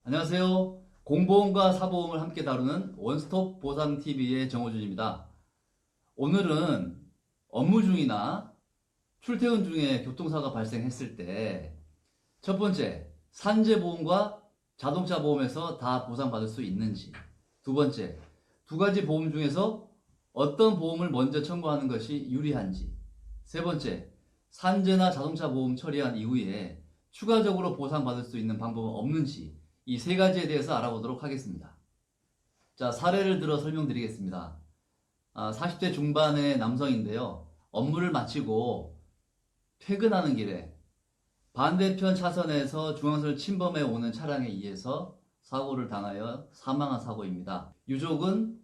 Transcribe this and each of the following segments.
안녕하세요. 공보험과 사보험을 함께 다루는 원스톱 보상TV의 정호준입니다. 오늘은 업무 중이나 출퇴근 중에 교통사고가 발생했을 때 첫 번째, 산재보험과 자동차 보험에서 다 보상받을 수 있는지, 두 번째, 두 가지 보험 중에서 어떤 보험을 먼저 청구하는 것이 유리한지, 세 번째, 산재나 자동차 보험 처리한 이후에 추가적으로 보상받을 수 있는 방법은 없는지, 이 세 가지에 대해서 알아보도록 하겠습니다. 자, 사례를 들어 설명드리겠습니다. 40대 중반의 남성인데요. 업무를 마치고 퇴근하는 길에 반대편 차선에서 중앙선을 침범해 오는 차량에 의해서 사고를 당하여 사망한 사고입니다. 유족은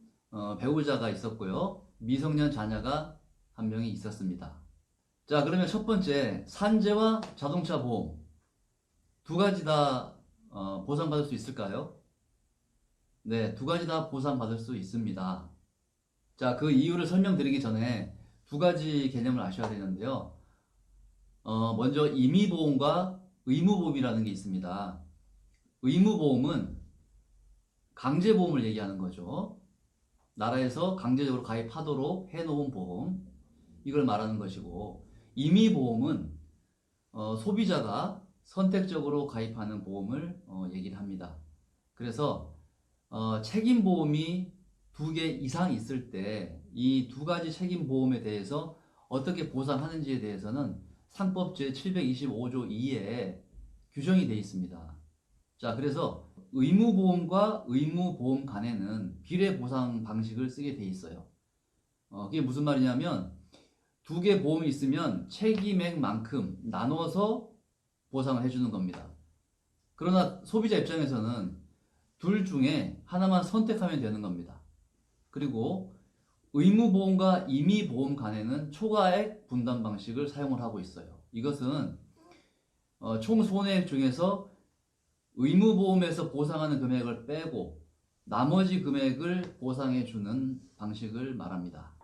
배우자가 있었고요. 미성년 자녀가 한 명이 있었습니다. 자, 그러면 첫 번째, 산재와 자동차 보험 두 가지 다 보상받을 수 있을까요? 네, 두 가지 다 보상받을 수 있습니다. 자, 그 이유를 설명드리기 전에 두 가지 개념을 아셔야 되는데요. 먼저 임의보험과 의무보험이라는 게 있습니다. 의무보험은 강제보험을 얘기하는 거죠. 나라에서 강제적으로 가입하도록 해놓은 보험, 이걸 말하는 것이고, 임의보험은 소비자가 선택적으로 가입하는 보험을 얘기를 합니다. 그래서 책임보험이 두 개 이상 있을 때 이 두 가지 책임보험에 대해서 어떻게 보상하는지에 대해서는 상법 제725조 2에 규정이 되어 있습니다. 자, 그래서 의무보험과 의무보험 간에는 비례 보상 방식을 쓰게 되어 있어요. 그게 무슨 말이냐면 두 개 보험이 있으면 책임액만큼 나눠서 보상을 해주는 겁니다. 그러나 소비자 입장에서는 둘 중에 하나만 선택하면 되는 겁니다. 그리고 의무보험과 임의보험 간에는 초과액 분담 방식을 사용을 하고 있어요. 이것은 총 손해액 중에서 의무보험에서 보상하는 금액을 빼고 나머지 금액을 보상해주는 방식을 말합니다.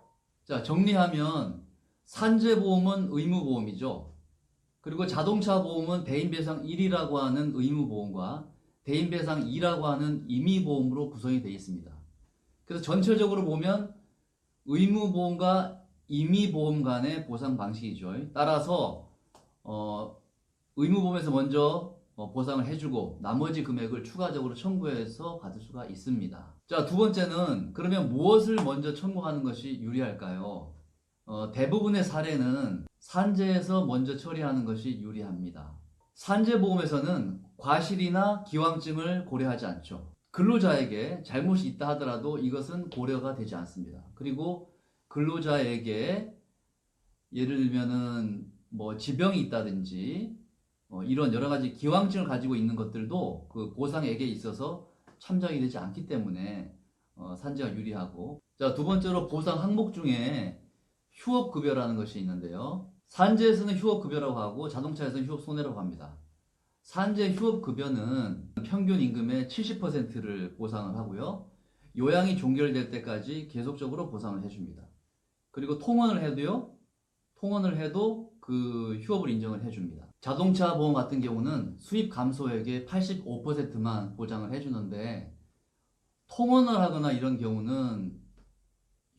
자, 정리하면 산재보험은 의무보험이죠. 그리고 자동차 보험은 대인배상 1이라고 하는 의무보험과 대인배상 2라고 하는 임의보험으로 구성이 되어 있습니다. 그래서 전체적으로 보면 의무보험과 임의보험 간의 보상 방식이죠. 따라서 의무보험에서 먼저 보상을 해주고 나머지 금액을 추가적으로 청구해서 받을 수가 있습니다. 자, 두 번째는 그러면 무엇을 먼저 청구하는 것이 유리할까요? 대부분의 사례는 산재에서 먼저 처리하는 것이 유리합니다. 산재보험에서는 과실이나 기왕증을 고려하지 않죠. 근로자에게 잘못이 있다 하더라도 이것은 고려가 되지 않습니다. 그리고 근로자에게 예를 들면은 뭐 지병이 있다든지 이런 여러 가지 기왕증을 가지고 있는 것들도 그 보상액에 있어서 참작이 되지 않기 때문에 산재가 유리하고, 자, 두 번째로 보상 항목 중에 휴업급여라는 것이 있는데요. 산재에서는 휴업급여라고 하고 자동차에서는 휴업손해라고 합니다. 산재 휴업급여는 평균 임금의 70%를 보상을 하고요. 요양이 종결될 때까지 계속적으로 보상을 해줍니다. 그리고 통원을 해도 그 휴업을 인정을 해줍니다. 자동차 보험 같은 경우는 수입 감소액의 85%만 보장을 해주는데 통원을 하거나 이런 경우는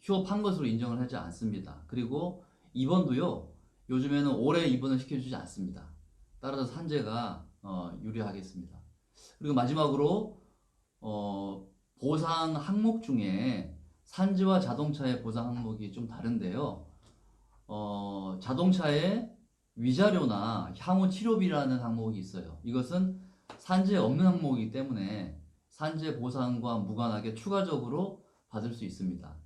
휴업한 것으로 인정을 하지 않습니다. 그리고 입원도요, 요즘에는 오래 입원을 시켜주지 않습니다. 따라서 산재가 유리하겠습니다. 그리고 마지막으로 보상 항목 중에 산재와 자동차의 보상 항목이 좀 다른데요. 자동차에 위자료나 향후 치료비라는 항목이 있어요. 이것은 산재에 없는 항목이기 때문에 산재 보상과 무관하게 추가적으로 받을 수 있습니다.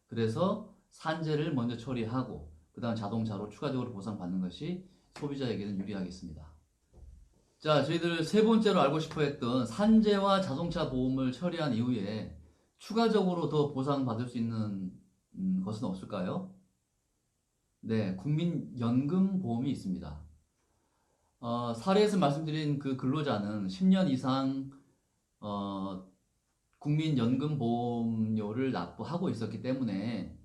그래서 산재를 먼저 처리하고 그 다음 자동차로 추가적으로 보상받는 것이 소비자에게는 유리하겠습니다. 자, 저희들 세 번째로 알고 싶어 했던 산재와 자동차 보험을 처리한 이후에 추가적으로 더 보상받을 수 있는 것은 없을까요? 네, 국민연금보험이 있습니다. 사례에서 말씀드린 그 근로자는 10년 이상 국민연금보험료를 납부하고 있었기 때문에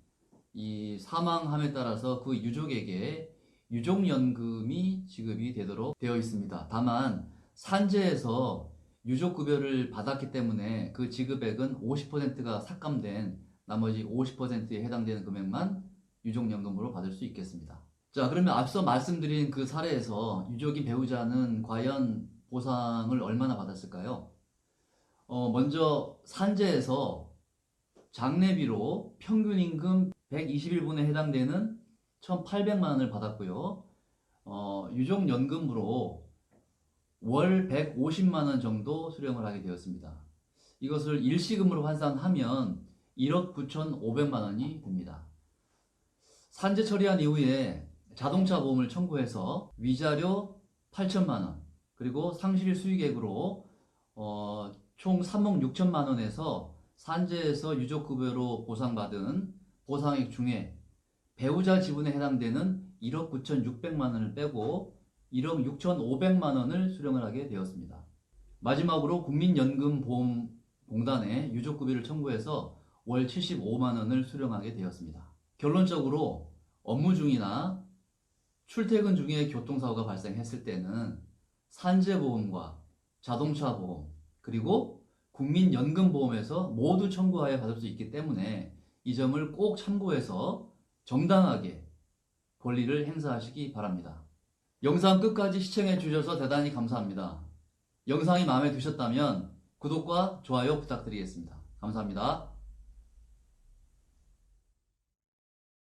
이 사망함에 따라서 그 유족에게 유족연금이 지급이 되도록 되어 있습니다. 다만 산재에서 유족급여를 받았기 때문에 그 지급액은 50%가 삭감된 나머지 50%에 해당되는 금액만 유족연금으로 받을 수 있겠습니다. 자, 그러면 앞서 말씀드린 그 사례에서 유족인 배우자는 과연 보상을 얼마나 받았을까요? 먼저 산재에서 장례비로 평균 임금 121분에 해당되는 1,800만 원을 받았고요. 유족연금으로 월 150만 원 정도 수령을 하게 되었습니다. 이것을 일시금으로 환산하면 1억 9,500만 원이 됩니다. 산재 처리한 이후에 자동차 보험을 청구해서 위자료 8천만 원, 그리고 상실 수익액으로 총 3억 6천만 원에서 산재에서 유족급여로 보상받은 보상액 중에 배우자 지분에 해당되는 1억 9,600만 원을 빼고 1억 6,500만 원을 수령을 하게 되었습니다. 마지막으로 국민연금보험공단에 유족급여를 청구해서 월 75만 원을 수령하게 되었습니다. 결론적으로 업무 중이나 출퇴근 중에 교통사고가 발생했을 때는 산재보험과 자동차보험 그리고 국민연금보험에서 모두 청구하여 받을 수 있기 때문에 이 점을 꼭 참고해서 정당하게 권리를 행사하시기 바랍니다. 영상 끝까지 시청해 주셔서 대단히 감사합니다. 영상이 마음에 드셨다면 구독과 좋아요 부탁드리겠습니다. 감사합니다.